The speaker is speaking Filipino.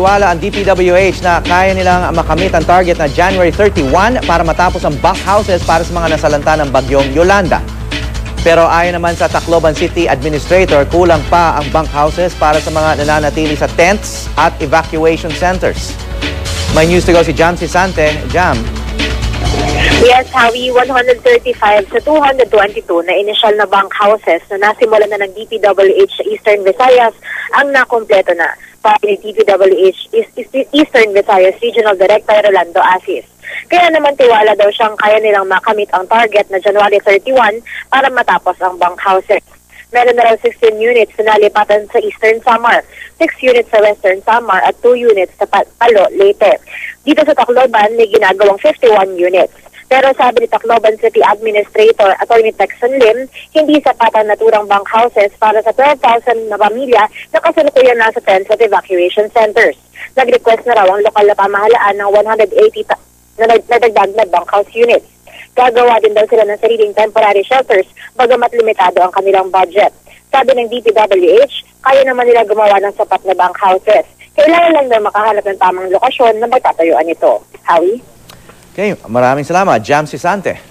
nagtitiwala ang DPWH na kaya nilang makamit ang target na January 31 para matapos ang bunk houses para sa mga nasalanta ng bagyong Yolanda. Pero ayon naman sa Tacloban City Administrator, kulang pa ang bunk houses para sa mga nananatili sa tents at evacuation centers. May news to go si Jam Sisante. Jam. Yes, Howie, 135 sa 222 na initial na bunk houses na nasimulan na ng DPWH sa Eastern Visayas ang nakompleto na. Para ni DPWH Eastern Visayas Regional Director Rolando Asis. Kaya naman tiwala daw siyang kaya nilang makamit ang target na January 31 para matapos ang bunk houses. Meron na raw 16 units na nalipatan sa Eastern Samar, 6 units sa Western Samar at 2 units sa Palo, Leyte. Dito sa Tacloban, may ginagawang 51 units. Pero sabi ni Tacloban City Administrator Atty. Texan Lim, hindi sapat ang naturang bunk houses para sa 12,000 na pamilya na kasalukuyan nasa tents at evacuation centers. Nag-request na raw ang lokal na pamahalaan ng 180 na nadagdag na bunk house units. Gagawa din daw sila ng sariling temporary shelters bagamat limitado ang kanilang budget. Sabi ng DPWH, kaya naman nila gumawa ng sapat na bunk houses. Kailangan lang daw makahanap ng tamang lokasyon na magtatayuan ito. Howie? Okay, maraming salamat, Jam Sisante.